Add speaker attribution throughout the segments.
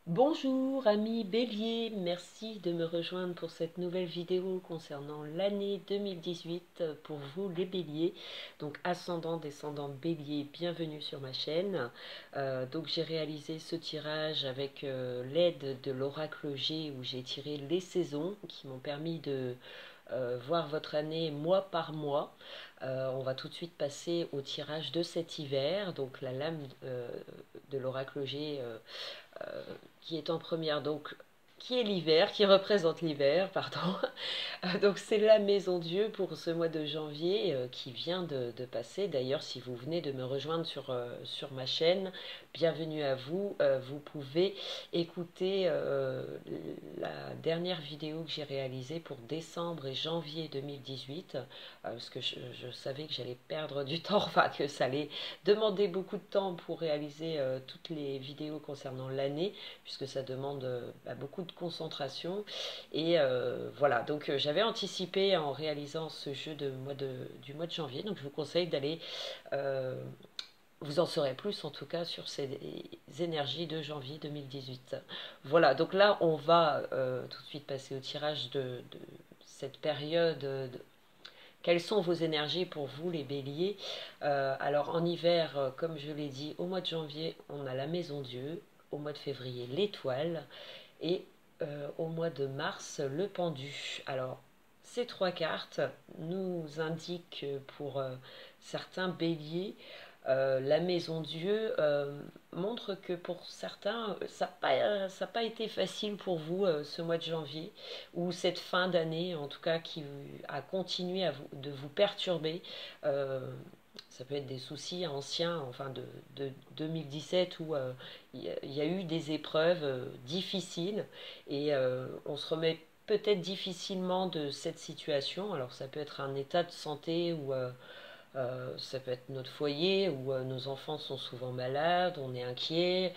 Speaker 1: Bonjour amis Bélier, merci de me rejoindre pour cette nouvelle vidéo concernant l'année 2018 pour vous les Béliers. Donc ascendant, descendant Bélier, bienvenue sur ma chaîne. Donc j'ai réalisé ce tirage avec l'aide de l'oracle G où j'ai tiré les saisons qui m'ont permis de voir votre année mois par mois. On va tout de suite passer au tirage de cet hiver. Donc la lame de l'oracle G qui est en première, donc qui est l'hiver, qui représente l'hiver, pardon. Donc c'est la Maison Dieu pour ce mois de janvier qui vient de passer. D'ailleurs, si vous venez de me rejoindre sur ma chaîne, bienvenue à vous. Vous pouvez écouter la dernière vidéo que j'ai réalisée pour décembre et janvier 2018, parce que je savais que j'allais perdre du temps, enfin que ça allait demander beaucoup de temps pour réaliser toutes les vidéos concernant l'année, puisque ça demande beaucoup de concentration. Et voilà, donc j'avais anticipé en réalisant ce jeu du mois de janvier, donc je vous conseille d'aller, vous en saurez plus en tout cas sur ces énergies de janvier 2018. Voilà, donc là on va tout de suite passer au tirage de cette période. Quelles sont vos énergies pour vous les béliers? Alors en hiver, comme je l'ai dit, au mois de janvier on a la Maison Dieu, au mois de février l'étoile, et au mois de mars, le pendu. Alors, ces trois cartes nous indiquent pour certains béliers, la maison Dieu montre que pour certains, ça n'a pas été facile pour vous ce mois de janvier, ou cette fin d'année, en tout cas, qui a continué de vous perturber. Ça peut être des soucis anciens, enfin de 2017 où il y a eu des épreuves difficiles et on se remet peut-être difficilement de cette situation. Alors ça peut être un état de santé ou ça peut être notre foyer où nos enfants sont souvent malades, on est inquiet.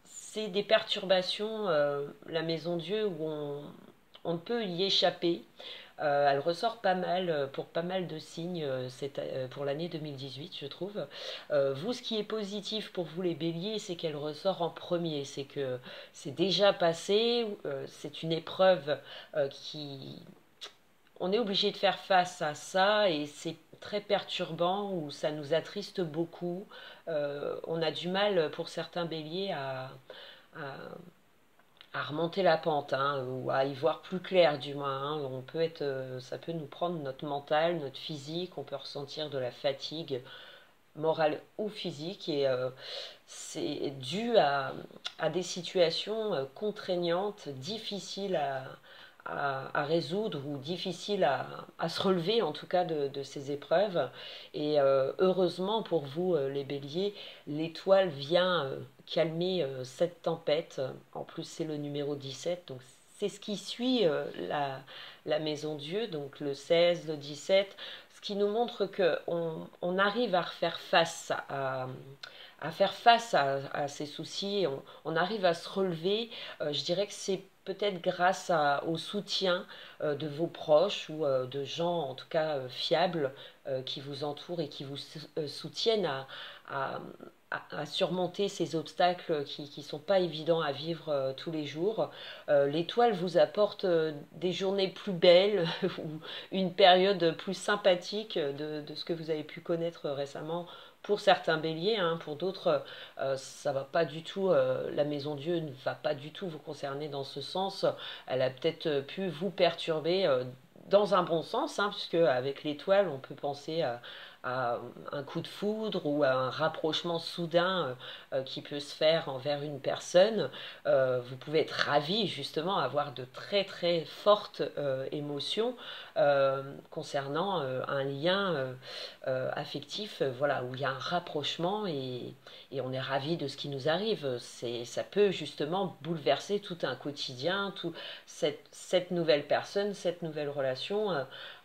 Speaker 1: C'est des perturbations, la maison Dieu, où on ne peut y échapper. Elle ressort pas mal pour pas mal de signes pour l'année 2018, je trouve. Vous, ce qui est positif pour vous les béliers, c'est qu'elle ressort en premier. C'est que c'est déjà passé, c'est une épreuve qui... On est obligé de faire face à ça et c'est très perturbant ou ça nous attriste beaucoup. On a du mal pour certains béliers à à remonter la pente, hein, ou à y voir plus clair du moins. Hein. On peut être, ça peut nous prendre notre mental, notre physique, on peut ressentir de la fatigue morale ou physique et c'est dû à des situations contraignantes, difficiles à résoudre ou difficiles à se relever en tout cas de ces épreuves. Et heureusement pour vous les béliers, l'étoile vient calmer cette tempête. En plus c'est le numéro 17, donc c'est ce qui suit la maison Dieu, donc le 16, le 17, ce qui nous montre qu'on arrive à refaire face à faire face à ces soucis, on arrive à se relever. Je dirais que c'est peut-être grâce au soutien de vos proches ou de gens en tout cas fiables qui vous entourent et qui vous soutiennent à, à surmonter ces obstacles qui ne sont pas évidents à vivre tous les jours. L'étoile vous apporte des journées plus belles ou une période plus sympathique de ce que vous avez pu connaître récemment pour certains béliers, hein, pour d'autres, ça va pas du tout, la maison Dieu ne va pas du tout vous concerner dans ce sens. Elle a peut-être pu vous perturber dans un bon sens, hein, puisque avec l'étoile, on peut penser à un coup de foudre ou à un rapprochement soudain qui peut se faire envers une personne. Vous pouvez être ravi justement, avoir de très très fortes émotions concernant un lien affectif, voilà, où il y a un rapprochement et on est ravi de ce qui nous arrive. Ça peut justement bouleverser tout un quotidien, tout cette nouvelle personne, cette nouvelle relation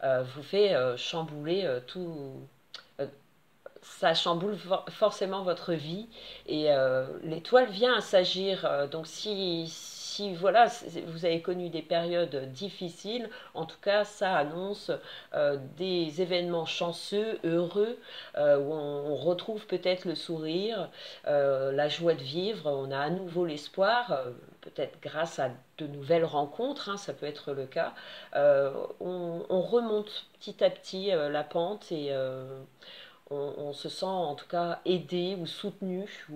Speaker 1: vous fait chambouler tout, ça chamboule forcément votre vie et l'étoile vient à s'agir. Donc si si voilà, vous avez connu des périodes difficiles, en tout cas, ça annonce des événements chanceux, heureux, où on retrouve peut-être le sourire, la joie de vivre, on a à nouveau l'espoir, peut-être grâce à de nouvelles rencontres, hein, ça peut être le cas. On remonte petit à petit la pente et on se sent en tout cas aidé ou soutenu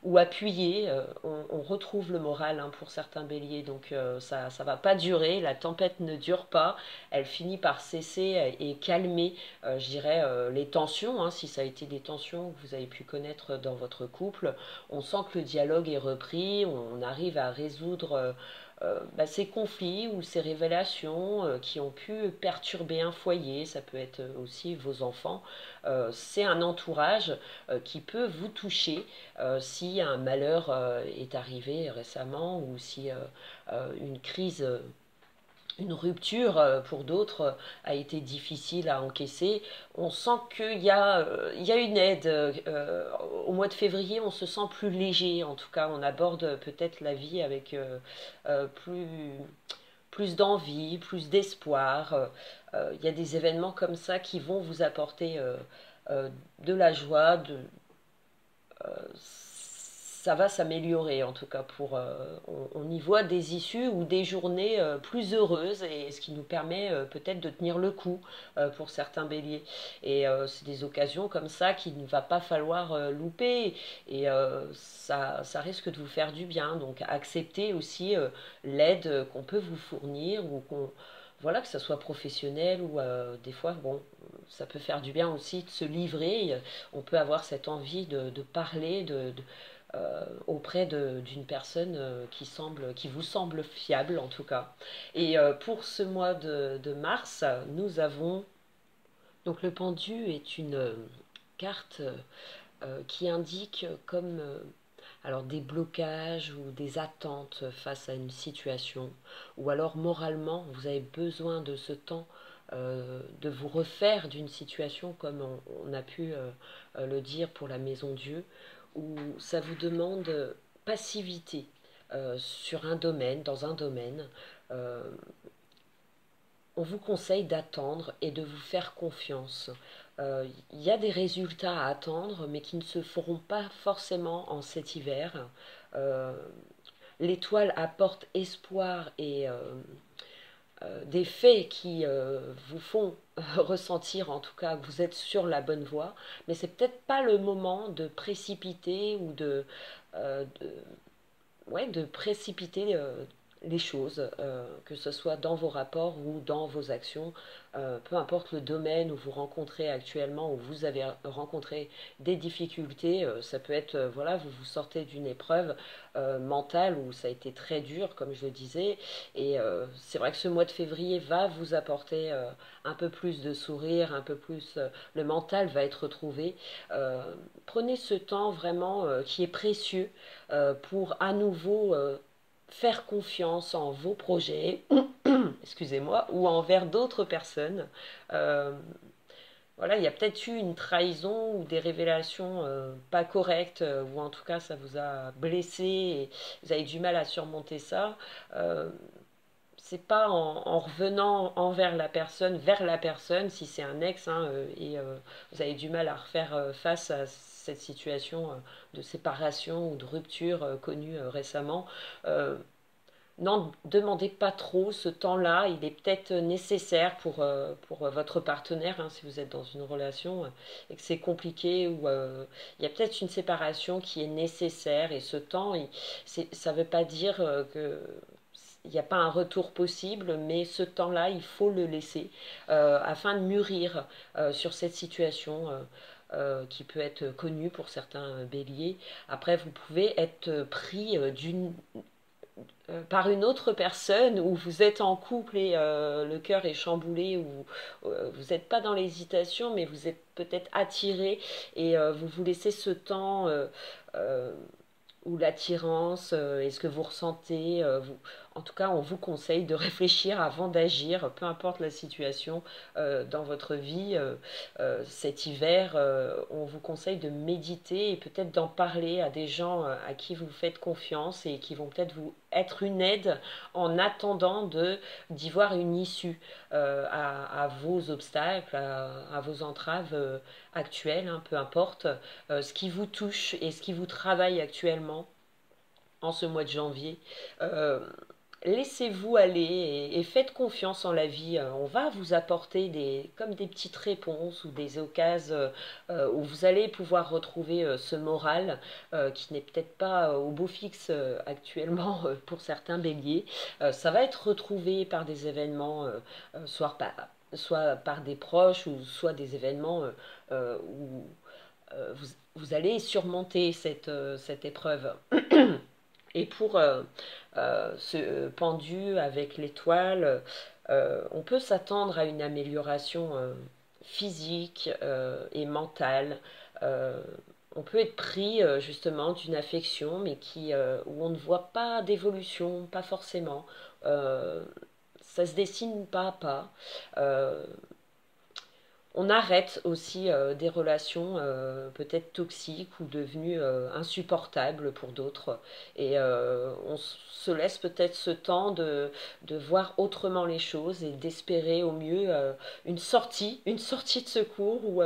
Speaker 1: ou appuyé. On retrouve le moral, hein, pour certains béliers, donc ça ne va pas durer, la tempête ne dure pas, elle finit par cesser et calmer, je dirais, les tensions, hein, si ça a été des tensions que vous avez pu connaître dans votre couple. On sent que le dialogue est repris, on arrive à résoudre ces conflits ou ces révélations qui ont pu perturber un foyer, ça peut être aussi vos enfants. C'est un entourage qui peut vous toucher si un malheur est arrivé récemment ou si une crise, une rupture pour d'autres a été difficile à encaisser. On sent il y a une aide. Au mois de février, on se sent plus léger. En tout cas, on aborde peut-être la vie avec plus d'envie, plus d'espoir. Il y a des événements comme ça qui vont vous apporter de la joie, ça va s'améliorer en tout cas on y voit des issues ou des journées plus heureuses et ce qui nous permet peut-être de tenir le coup pour certains béliers et c'est des occasions comme ça qu'il ne va pas falloir louper et ça risque de vous faire du bien, donc acceptez aussi l'aide qu'on peut vous fournir ou qu'on voilà, que ça soit professionnel ou des fois, bon, ça peut faire du bien aussi de se livrer. On peut avoir cette envie de parler auprès d'une personne qui vous semble fiable en tout cas. Et pour ce mois de mars, nous avons donc le pendu est une carte qui indique comme alors des blocages ou des attentes face à une situation, ou alors moralement vous avez besoin de ce temps de vous refaire d'une situation comme on a pu le dire pour la maison Dieu, où ça vous demande passivité sur un domaine, dans un domaine. Euh, on vous conseille d'attendre et de vous faire confiance. Il y a des résultats à attendre, mais qui ne se feront pas forcément en cet hiver. Euh, L'étoile apporte espoir et des faits qui vous font ressentir en tout cas que vous êtes sur la bonne voie, mais c'est peut-être pas le moment de précipiter ou ouais, de précipiter les choses, que ce soit dans vos rapports ou dans vos actions, peu importe le domaine où vous rencontrez actuellement, où vous avez rencontré des difficultés, ça peut être, voilà, vous vous sortez d'une épreuve mentale où ça a été très dur, comme je le disais, et c'est vrai que ce mois de février va vous apporter un peu plus de sourire, un peu plus, le mental va être retrouvé. Euh, Prenez ce temps vraiment qui est précieux pour à nouveau faire confiance en vos projets, excusez-moi, ou envers d'autres personnes. Euh, voilà, il y a peut-être eu une trahison ou des révélations pas correctes, ou en tout cas ça vous a blessé et vous avez du mal à surmonter ça. Euh, c'est pas en revenant envers la personne, vers la personne, si c'est un ex, hein, et vous avez du mal à refaire face à cette situation de séparation ou de rupture connue récemment. Euh, N'en demandez pas trop, ce temps-là, il est peut-être nécessaire pour votre partenaire, hein, si vous êtes dans une relation et que c'est compliqué, ou il y a peut-être une séparation qui est nécessaire, et ce temps, ça ne veut pas dire que il n'y a pas un retour possible, mais ce temps-là, il faut le laisser afin de mûrir sur cette situation. Qui peut être connue pour certains béliers. Après, vous pouvez être pris par une autre personne, où vous êtes en couple et le cœur est chamboulé, ou vous n'êtes pas dans l'hésitation, mais vous êtes peut-être attiré et vous vous laissez ce temps euh, où l'attirance et ce que vous ressentez, en tout cas, on vous conseille de réfléchir avant d'agir, peu importe la situation dans votre vie. Cet hiver, on vous conseille de méditer et peut-être d'en parler à des gens à qui vous faites confiance et qui vont peut-être vous être une aide en attendant d'y voir une issue à vos obstacles, à vos entraves actuelles, hein, peu importe, ce qui vous touche et ce qui vous travaille actuellement en ce mois de janvier. Euh, Laissez-vous aller et faites confiance en la vie. On va vous apporter comme des petites réponses ou des occasions où vous allez pouvoir retrouver ce moral qui n'est peut-être pas au beau fixe actuellement pour certains béliers. Ça va être retrouvé par des événements, soit par des proches ou soit des événements où vous allez surmonter cette épreuve. Et pour ce pendu avec l'étoile, on peut s'attendre à une amélioration physique et mentale. Euh, on peut être pris justement d'une affection, mais où on ne voit pas d'évolution, pas forcément. Euh, Ça se dessine pas à pas. Euh, on arrête aussi des relations peut-être toxiques ou devenues insupportables pour d'autres. Et on se laisse peut-être ce temps de voir autrement les choses et d'espérer au mieux une sortie de secours où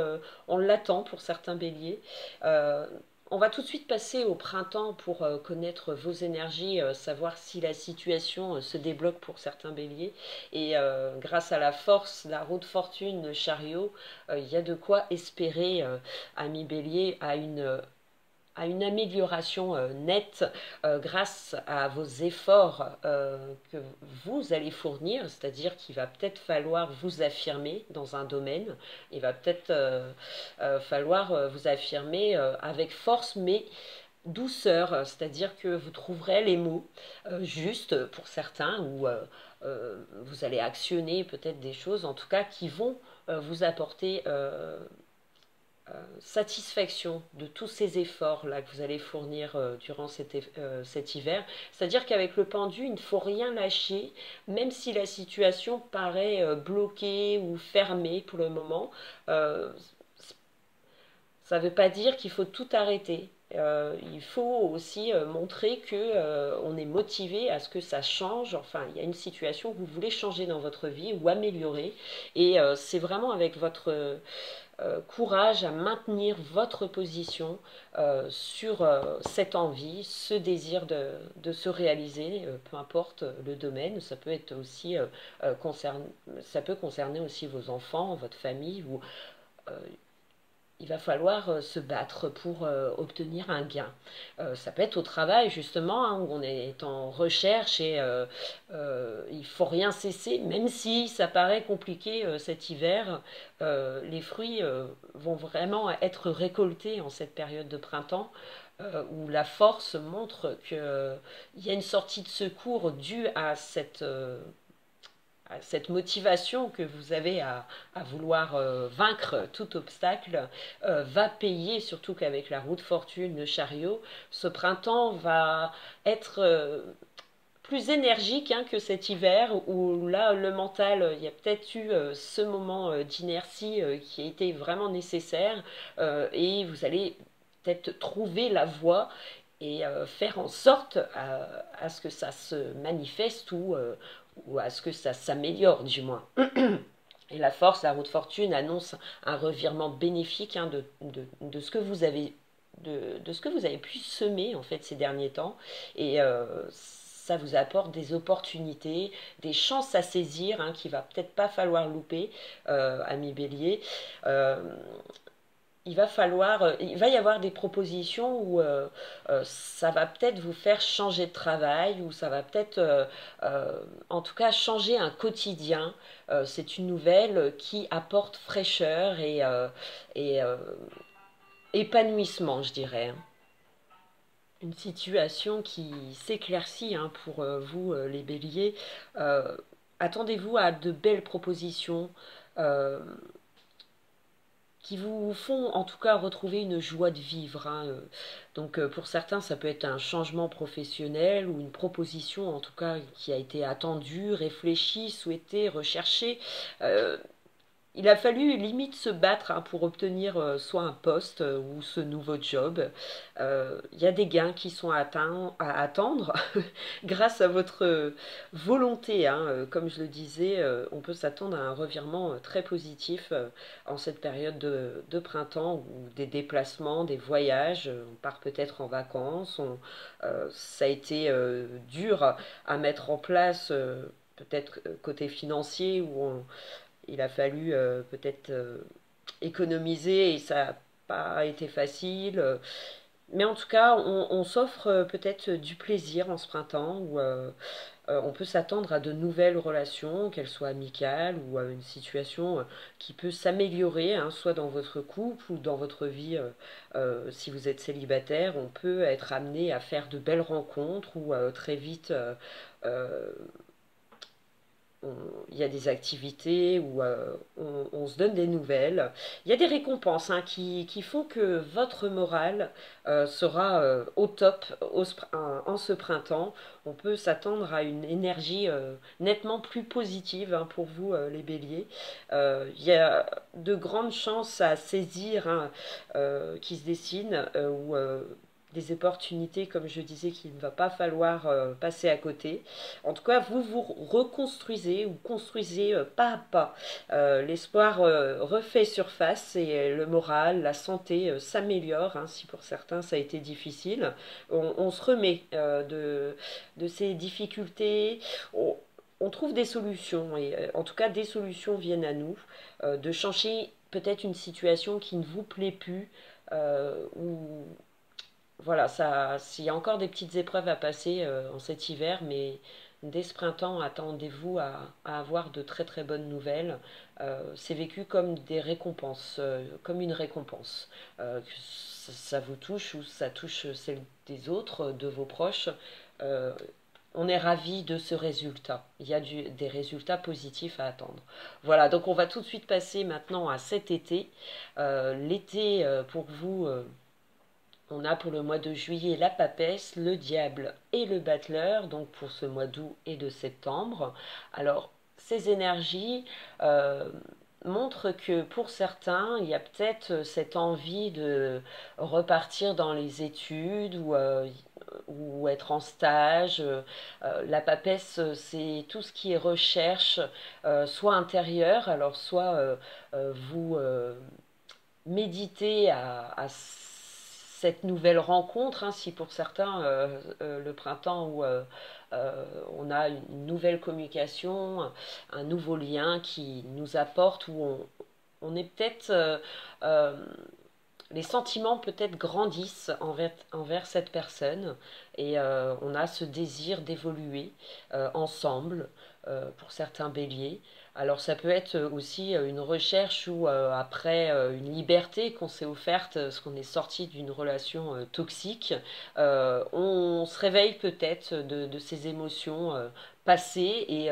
Speaker 1: on l'attend pour certains béliers. Euh, on va tout de suite passer au printemps pour connaître vos énergies, savoir si la situation se débloque pour certains béliers. Et grâce à la force, la roue de fortune, le chariot, il y a de quoi espérer, ami bélier, à une amélioration nette grâce à vos efforts que vous allez fournir, c'est-à-dire qu'il va peut-être falloir vous affirmer dans un domaine, il va peut-être falloir vous affirmer avec force, mais douceur, c'est-à-dire que vous trouverez les mots justes pour certains, ou vous allez actionner peut-être des choses, en tout cas, qui vont vous apporter satisfaction de tous ces efforts-là que vous allez fournir durant cet hiver. C'est-à-dire qu'avec le pendu, il ne faut rien lâcher, même si la situation paraît bloquée ou fermée pour le moment. Euh, Ça ne veut pas dire qu'il faut tout arrêter. Il faut aussi montrer que on est motivé à ce que ça change. Enfin, il y a une situation que vous voulez changer dans votre vie ou améliorer. Et c'est vraiment avec votre courage à maintenir votre position sur cette envie, ce désir de se réaliser, peu importe le domaine. Ça peut être aussi ça peut concerner aussi vos enfants, votre famille ou euh, il va falloir se battre pour obtenir un gain. Ça peut être au travail justement, hein, où on est en recherche et il ne faut rien cesser, même si ça paraît compliqué cet hiver. Les fruits vont vraiment être récoltés en cette période de printemps. Où la force montre qu'il y a une sortie de secours due à cette motivation que vous avez à vouloir vaincre tout obstacle va payer, surtout qu'avec la roue de fortune, le chariot, ce printemps va être plus énergique hein, que cet hiver où là le mental, il y a peut-être eu ce moment d'inertie qui a été vraiment nécessaire et vous allez peut-être trouver la voie et faire en sorte à ce que ça se manifeste ou à ce que ça s'améliore du moins. Et la force, la roue de fortune annonce un revirement bénéfique hein, de ce que vous avez de ce que vous avez pu semer en fait ces derniers temps et ça vous apporte des opportunités, des chances à saisir hein, qu'il va peut-être pas falloir louper, ami Bélier. Euh, il va y avoir des propositions où ça va peut-être vous faire changer de travail, ou ça va peut-être, en tout cas, changer un quotidien. C'est une nouvelle qui apporte fraîcheur et épanouissement, je dirais. Une situation qui s'éclaircit hein, pour vous, les béliers. Euh, Attendez-vous à de belles propositions. Euh, qui vous font en tout cas retrouver une joie de vivre, hein. Donc pour certains, ça peut être un changement professionnel ou une proposition en tout cas qui a été attendue, réfléchie, souhaitée, recherchée. Euh, il a fallu limite se battre, hein, pour obtenir soit un poste ou ce nouveau job. Il y a des gains qui sont à attendre grâce à votre volonté, hein. Comme je le disais, on peut s'attendre à un revirement très positif en cette période de printemps ou des déplacements, des voyages. On part peut-être en vacances. Ça a été dur à mettre en place. Peut-être côté financier où il a fallu peut-être économiser et ça n'a pas été facile. Mais en tout cas, on s'offre peut-être du plaisir en ce printemps où on peut s'attendre à de nouvelles relations, qu'elles soient amicales ou à une situation qui peut s'améliorer, hein, soit dans votre couple ou dans votre vie. Si vous êtes célibataire, on peut être amené à faire de belles rencontres ou très vite euh, il y a des activités où on se donne des nouvelles. Il y a des récompenses, hein, qui font que votre morale sera au top en ce printemps. On peut s'attendre à une énergie nettement plus positive, hein, pour vous, les béliers. Il y a de grandes chances à saisir, hein, qui se dessinent, où des opportunités, comme je disais, qu'il ne va pas falloir passer à côté. En tout cas, vous vous reconstruisez ou construisez pas à pas. L'espoir refait surface et le moral, la santé s'améliore, hein, si pour certains ça a été difficile. On se remet de ces difficultés. On trouve des solutions et en tout cas des solutions viennent à nous, de changer peut-être une situation qui ne vous plaît plus, ou voilà, ça, s'il y a encore des petites épreuves à passer en cet hiver, mais dès ce printemps, attendez-vous à avoir de très très bonnes nouvelles. C'est vécu comme des récompenses, comme une récompense. Que ça vous touche ou ça touche celle des autres, de vos proches. euh, on est ravi de ce résultat. Il y a des résultats positifs à attendre. Voilà, donc on va tout de suite passer maintenant à cet été. L'été, pour vous, on a pour le mois de juillet la papesse, le diable et le battleur, donc pour ce mois d'août et de septembre. Alors, ces énergies euh, montrent que pour certains, il y a peut-être cette envie de repartir dans les études ou être en stage. La papesse, c'est tout ce qui est recherche, soit intérieure, alors soit vous méditez à cette nouvelle rencontre, hein, si pour certains le printemps où on a une nouvelle communication, un nouveau lien qui nous apporte, où on est peut-être euh, les sentiments peut-être grandissent envers cette personne et on a ce désir d'évoluer ensemble, pour certains béliers. Alors ça peut être aussi une recherche où après une liberté qu'on s'est offerte, parce qu'on est sorti d'une relation toxique, on se réveille peut-être de ces émotions passées et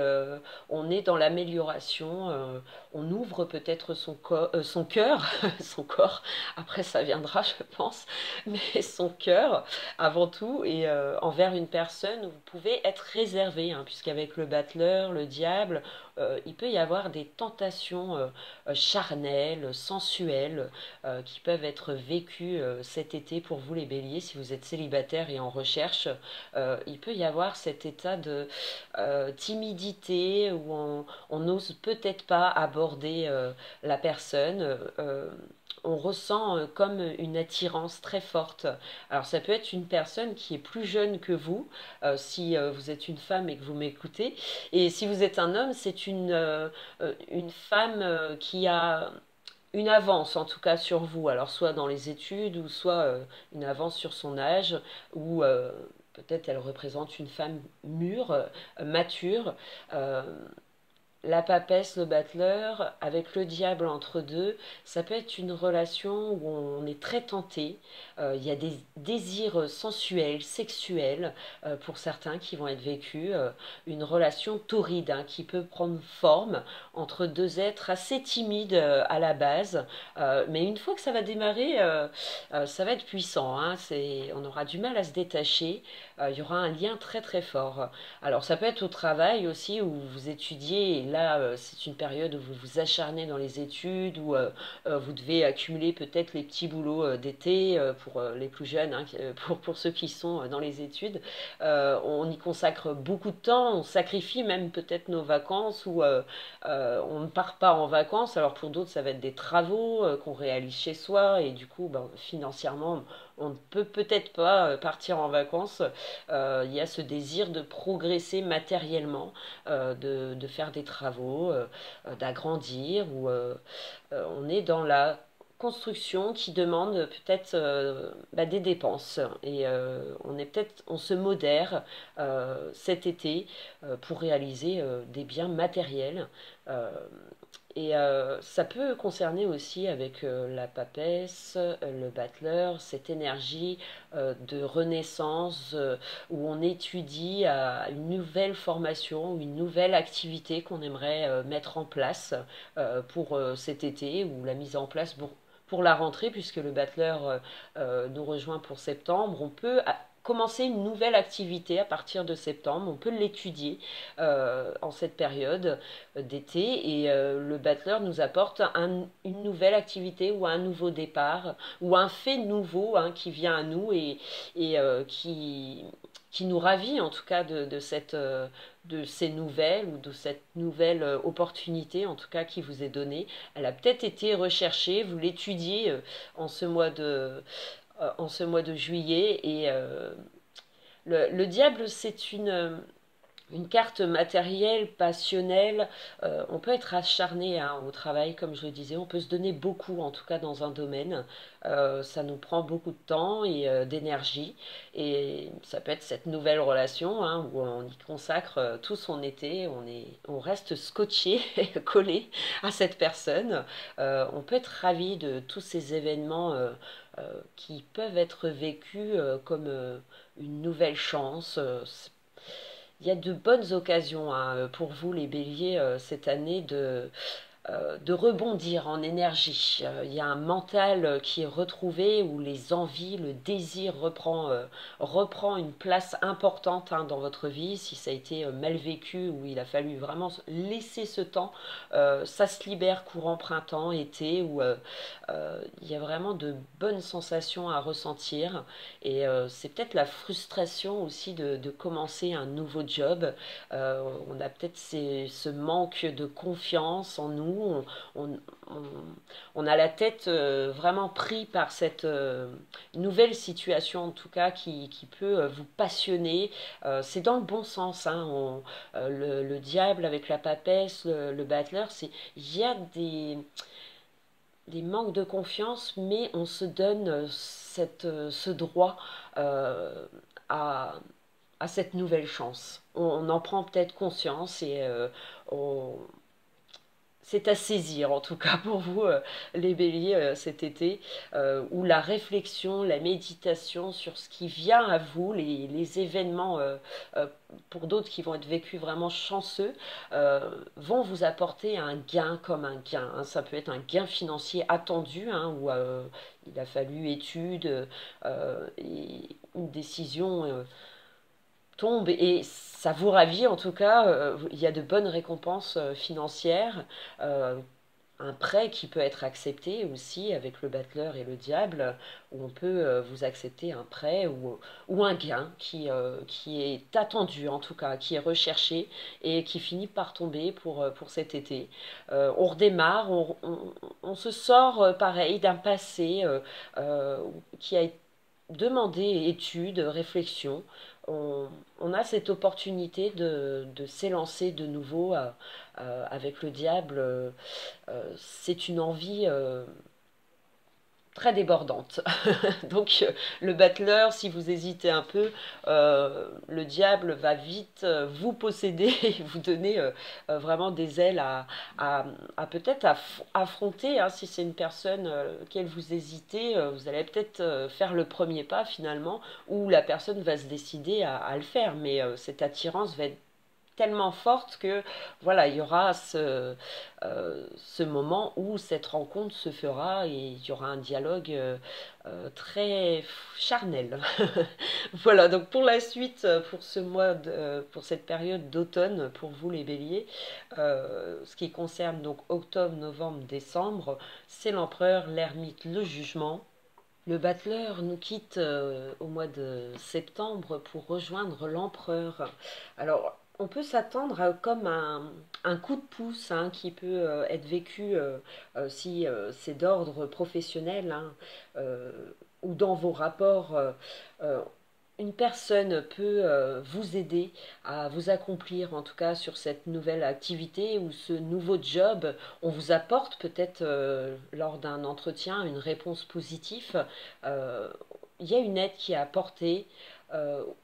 Speaker 1: on est dans l'amélioration, on ouvre peut-être son cœur, son corps, après ça viendra je pense, mais son cœur avant tout et envers une personne où vous pouvez être réservé, hein, puisqu'avec le battleur, le diable, il peut y avoir des tentations charnelles, sensuelles, qui peuvent être vécues cet été pour vous les béliers. Si vous êtes célibataire et en recherche, il peut y avoir cet état de timidité où on n'ose peut-être pas aborder la personne. On ressent comme une attirance très forte. Alors ça peut être une personne qui est plus jeune que vous, si vous êtes une femme et que vous m'écoutez, et si vous êtes un homme, c'est une femme qui a une avance en tout cas sur vous, alors soit dans les études ou soit une avance sur son âge, ou peut-être elle représente une femme mûre, mature. Euh, la papesse, le battleur, avec le diable entre deux, ça peut être une relation où on est très tenté. Il y a des désirs sensuels, sexuels, pour certains qui vont être vécus. Une relation torride hein, qui peut prendre forme entre deux êtres assez timides à la base. Mais une fois que ça va démarrer, ça va être puissant. Hein, on aura du mal à se détacher. Il y aura un lien très très fort. Alors ça peut être au travail aussi où vous étudiez et là c'est une période où vous vous acharnez dans les études, où vous devez accumuler peut-être les petits boulots d'été pour les plus jeunes, hein, pour ceux qui sont dans les études. On y consacre beaucoup de temps, on sacrifie même peut-être nos vacances ou on ne part pas en vacances. Alors pour d'autres ça va être des travaux qu'on réalise chez soi et du coup ben, financièrement on ne peut peut-être pas partir en vacances. Il y a ce désir de progresser matériellement, de faire des travaux, d'agrandir, ou on est dans la construction qui demande peut-être bah, des dépenses et on se modère cet été pour réaliser des biens matériels euh, et ça peut concerner aussi avec la papesse, le battleur, cette énergie de renaissance où on étudie une nouvelle formation ou une nouvelle activité qu'on aimerait mettre en place pour cet été ou la mise en place pour la rentrée puisque le battleur nous rejoint pour septembre. On peut commencer une nouvelle activité à partir de septembre. On peut l'étudier en cette période d'été et le battleur nous apporte une nouvelle activité ou un nouveau départ ou un fait nouveau hein, qui vient à nous et qui nous ravit en tout cas de ces nouvelles ou de cette nouvelle opportunité en tout cas qui vous est donnée. Elle a peut-être été recherchée, vous l'étudiez en ce mois de juillet et le diable c'est une carte matérielle, passionnelle, on peut être acharné hein, au travail, comme je le disais, on peut se donner beaucoup, en tout cas dans un domaine. Ça nous prend beaucoup de temps et d'énergie. Et ça peut être cette nouvelle relation hein, où on y consacre tout son été, on reste scotché, collé à cette personne. On peut être ravi de tous ces événements qui peuvent être vécus comme une nouvelle chance. Il y a de bonnes occasions hein, pour vous, les béliers, cette année de rebondir en énergie. Il y a un mental qui est retrouvé où les envies, le désir reprend une place importante hein, dans votre vie. Si ça a été mal vécu, où il a fallu vraiment laisser ce temps, ça se libère courant printemps, été, où il y a vraiment de bonnes sensations à ressentir. Et c'est peut-être la frustration aussi de commencer un nouveau job. On a peut-être ce manque de confiance en nous. On, on a la tête vraiment pris par cette nouvelle situation, en tout cas, qui peut vous passionner. C'est dans le bon sens. Hein. Le diable avec la papesse, le battleur, il y a des manques de confiance, mais on se donne ce droit euh, à, à cette nouvelle chance. On en prend peut-être conscience et on, c'est à saisir en tout cas pour vous les béliers cet été où la réflexion, la méditation sur ce qui vient à vous, les événements euh, pour d'autres qui vont être vécus vraiment chanceux vont vous apporter un gain comme un gain hein. Ça peut être un gain financier attendu hein, où il a fallu études et une décision tombe et ça vous ravit en tout cas. Il y a de bonnes récompenses financières. Euh, un prêt qui peut être accepté aussi avec le battleur et le diable, où on peut vous accepter un prêt ou un gain qui est attendu en tout cas, qui est recherché et qui finit par tomber pour cet été. On redémarre, on se sort pareil d'un passé qui a été demander études, réflexion. On a cette opportunité de s'élancer de nouveau avec le diable. C'est une envie très débordante. Donc le battleur, si vous hésitez un peu, le diable va vite vous posséder et vous donner vraiment des ailes à, peut-être affronter. Hein, si c'est une personne auquel vous hésitez, vous allez peut-être faire le premier pas finalement, où la personne va se décider à le faire. Mais cette attirance va être tellement forte que voilà, il y aura ce moment où cette rencontre se fera et il y aura un dialogue très charnel. Voilà, donc pour la suite, pour ce mois, pour cette période d'automne, pour vous les béliers, ce qui concerne donc octobre, novembre, décembre, c'est l'empereur, l'ermite, le jugement. Le battleur nous quitte au mois de septembre pour rejoindre l'empereur. Alors, on peut s'attendre à comme un coup de pouce hein, qui peut être vécu si c'est d'ordre professionnel hein, euh, ou dans vos rapports. Euh, une personne peut vous aider à vous accomplir, en tout cas sur cette nouvelle activité ou ce nouveau job. On vous apporte peut-être lors d'un entretien une réponse positive. Euh, il y a une aide qui est apportée,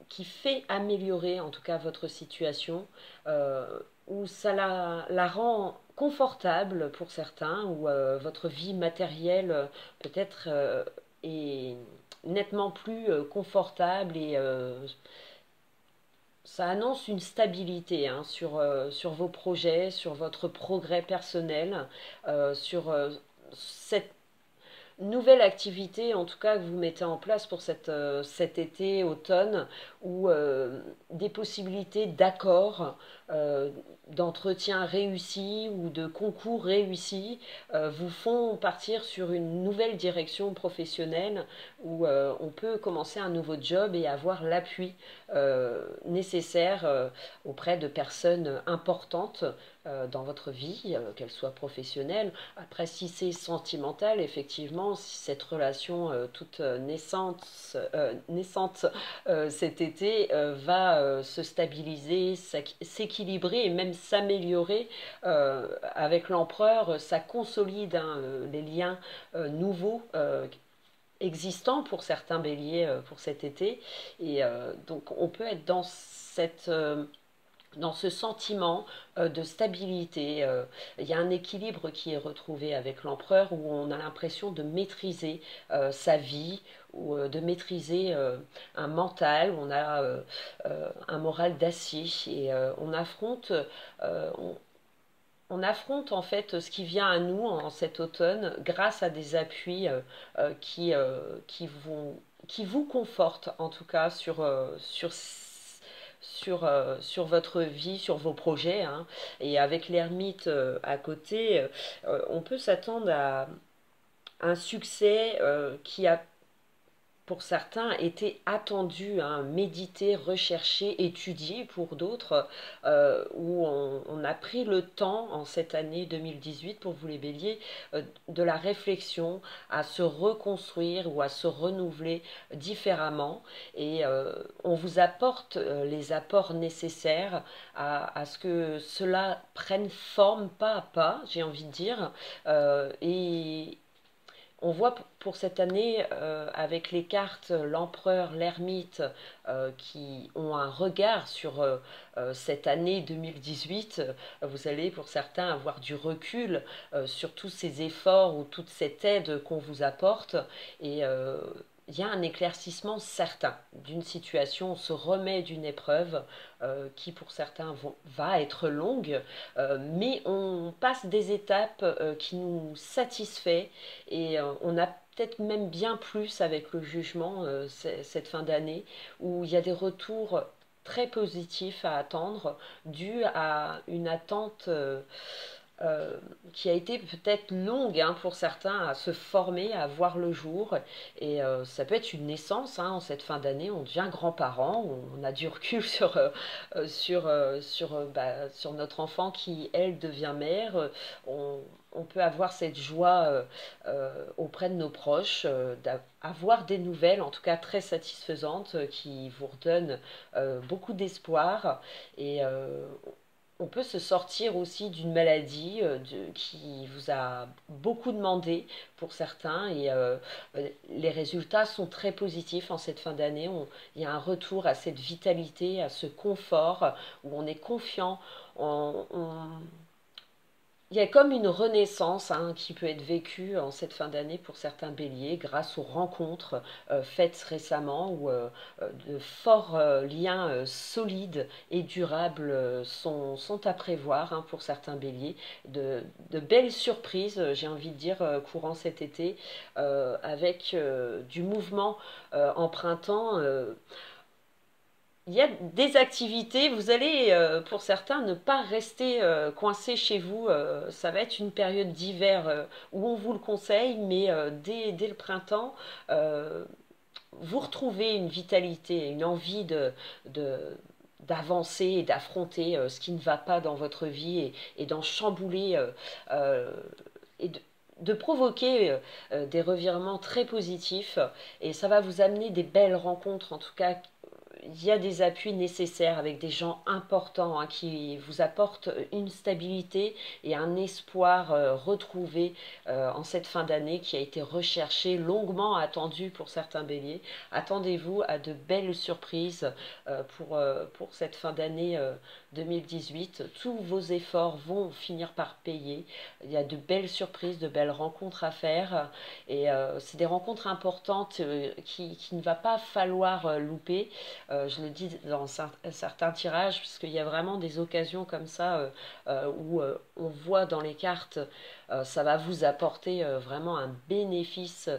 Speaker 1: qui fait améliorer en tout cas votre situation, euh, où ça la rend confortable pour certains, où votre vie matérielle peut-être est nettement plus confortable et ça annonce une stabilité hein, sur vos projets, sur votre progrès personnel, sur cette nouvelle activité en tout cas que vous mettez en place pour cet été, automne, où des possibilités d'accords, d'entretiens réussis ou de concours réussis vous font partir sur une nouvelle direction professionnelle où on peut commencer un nouveau job et avoir l'appui nécessaire auprès de personnes importantes dans votre vie, qu'elle soit professionnelle. Après, si c'est sentimental, effectivement, si cette relation toute naissante cet été va se stabiliser, s'équilibrer et même s'améliorer avec l'empereur, ça consolide hein, les liens nouveaux existants pour certains béliers pour cet été. Et donc, on peut être dans ce sentiment de stabilité. Il y a un équilibre qui est retrouvé avec l'empereur où on a l'impression de maîtriser sa vie ou de maîtriser un mental, on a un moral d'acier et on affronte en fait ce qui vient à nous en cet automne grâce à des appuis qui vous confortent en tout cas sur votre vie, sur vos projets. Hein. Et avec l'ermite à côté, on peut s'attendre à un succès qui a pour certains été attendu, hein, médité, recherché, étudié pour d'autres, où on a pris le temps en cette année 2018 pour vous les béliers de la réflexion à se reconstruire ou à se renouveler différemment et on vous apporte les apports nécessaires à ce que cela prenne forme pas à pas, j'ai envie de dire, et on voit pour cette année, avec les cartes, l'empereur, l'ermite, qui ont un regard sur cette année 2018, vous allez pour certains avoir du recul sur tous ces efforts ou toute cette aide qu'on vous apporte. Et il y a un éclaircissement certain d'une situation, on se remet d'une épreuve qui pour certains va être longue, mais on passe des étapes qui nous satisfait et on a peut-être même bien plus avec le jugement cette fin d'année où il y a des retours très positifs à attendre dus à une attente euh, qui a été peut-être longue hein, pour certains à se former, à voir le jour. Et ça peut être une naissance hein, en cette fin d'année. On devient grand-parent, on a du recul sur notre enfant qui, elle, devient mère. On peut avoir cette joie auprès de nos proches, d'avoir des nouvelles, en tout cas très satisfaisantes, qui vous redonnent beaucoup d'espoir. Et on peut se sortir aussi d'une maladie qui vous a beaucoup demandé pour certains et les résultats sont très positifs en cette fin d'année. Il y a un retour à cette vitalité, à ce confort où on est confiant, il y a comme une renaissance qui peut être vécue en cette fin d'année pour certains béliers grâce aux rencontres faites récemment où de forts liens solides et durables sont à prévoir pour certains béliers. De belles surprises, j'ai envie de dire, courant cet été avec du mouvement en printemps. Il y a des activités, vous allez pour certains ne pas rester coincé chez vous, ça va être une période d'hiver où on vous le conseille, mais dès le printemps, euh, vous retrouvez une vitalité, une envie de, d'avancer et d'affronter ce qui ne va pas dans votre vie et d'en chambouler euh, et de provoquer des revirements très positifs et ça va vous amener des belles rencontres en tout cas il y a des appuis nécessaires avec des gens importants qui vous apportent une stabilité et un espoir retrouvé en cette fin d'année qui a été recherché, longuement attendu pour certains béliers. Attendez-vous à de belles surprises pour cette fin d'année 2018. Tous vos efforts vont finir par payer. Il y a de belles surprises, de belles rencontres à faire et c'est des rencontres importantes qui ne va pas falloir louper. Je le dis dans certains tirages, puisqu'il y a vraiment des occasions comme ça où on voit dans les cartes, ça va vous apporter vraiment un bénéfice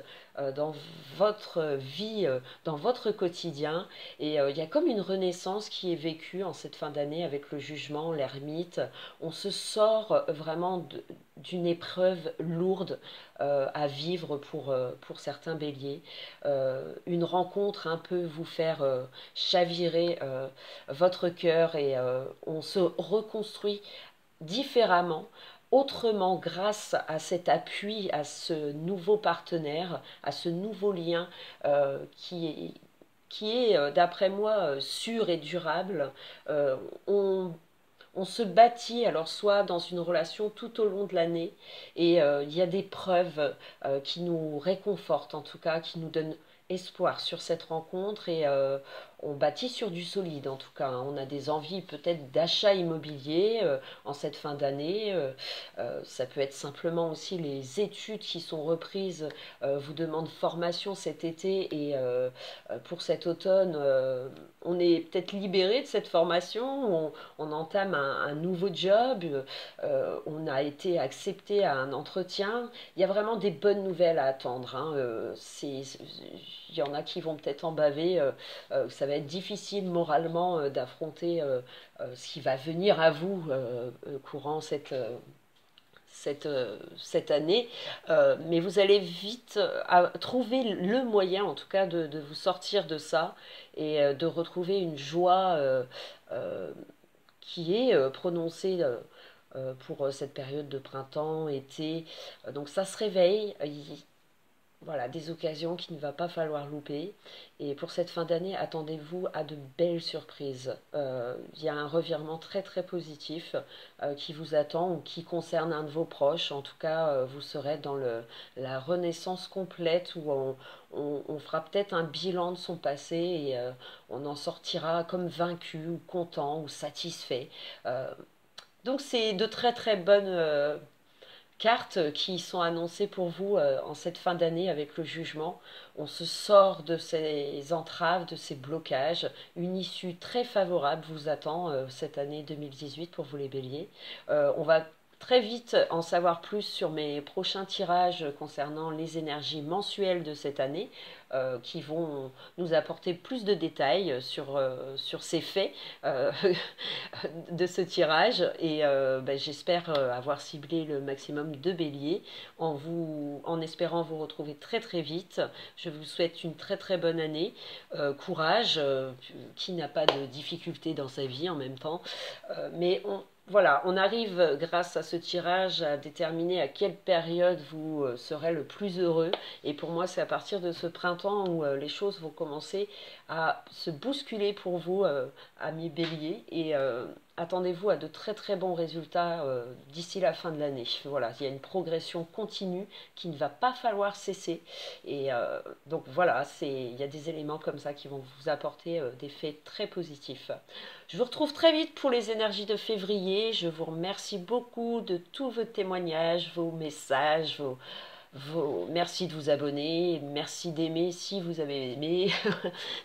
Speaker 1: dans votre vie, dans votre quotidien. Et il y a comme une renaissance qui est vécue en cette fin d'année avec le jugement, l'ermite. On se sort vraiment d'une épreuve lourde à vivre pour certains béliers. Une rencontre un peu vous faire chavirer votre cœur et on se reconstruit différemment, autrement grâce à cet appui, à ce nouveau partenaire, à ce nouveau lien qui est d'après moi, sûr et durable. Euh, on, on se bâtit alors soit dans une relation tout au long de l'année et il y a des preuves qui nous réconfortent en tout cas, qui nous donnent espoir sur cette rencontre et on bâtit sur du solide en tout cas. On a des envies peut-être d'achat immobilier en cette fin d'année. Ça peut être simplement aussi les études qui sont reprises, vous demandent formation cet été et pour cet automne, on est peut-être libéré de cette formation, on entame un nouveau job, on a été accepté à un entretien. Il y a vraiment des bonnes nouvelles à attendre. Il y en a qui vont peut-être en baver. Ça va être difficile moralement d'affronter ce qui va venir à vous courant cette année, mais vous allez vite trouver le moyen, en tout cas, de vous sortir de ça et de retrouver une joie qui est prononcée pour cette période de printemps, été. Donc ça se réveille. Voilà, des occasions qu'il ne va pas falloir louper. Et pour cette fin d'année, attendez-vous à de belles surprises. Il y a un revirement très très positif qui vous attend ou qui concerne un de vos proches. En tout cas, vous serez dans la renaissance complète où on fera peut-être un bilan de son passé et on en sortira comme vaincu ou content ou satisfait. Donc c'est de très très bonnes cartes qui sont annoncées pour vous en cette fin d'année avec le jugement. On se sort de ces entraves, de ces blocages. Une issue très favorable vous attend cette année 2018 pour vous les béliers. On va très vite en savoir plus sur mes prochains tirages concernant les énergies mensuelles de cette année qui vont nous apporter plus de détails sur ces faits de ce tirage et j'espère avoir ciblé le maximum de béliers en espérant vous retrouver très très vite. Je vous souhaite une très très bonne année, courage, qui n'a pas de difficultés dans sa vie en même temps, mais voilà, on arrive grâce à ce tirage à déterminer à quelle période vous serez le plus heureux. Et pour moi, c'est à partir de ce printemps où les choses vont commencer à se bousculer pour vous, amis béliers, et attendez-vous à de très très bons résultats d'ici la fin de l'année. Voilà, il y a une progression continue qui ne va pas falloir cesser. Et donc voilà, il y a des éléments comme ça qui vont vous apporter des faits très positifs. Je vous retrouve très vite pour les énergies de février. Je vous remercie beaucoup de tous vos témoignages, vos messages, merci de vous abonner, merci d'aimer si vous avez aimé.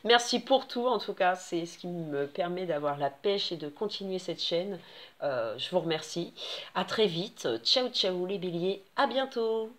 Speaker 1: Merci pour tout, en tout cas, c'est ce qui me permet d'avoir la pêche et de continuer cette chaîne. Je vous remercie. À très vite. Ciao, ciao les béliers. À bientôt.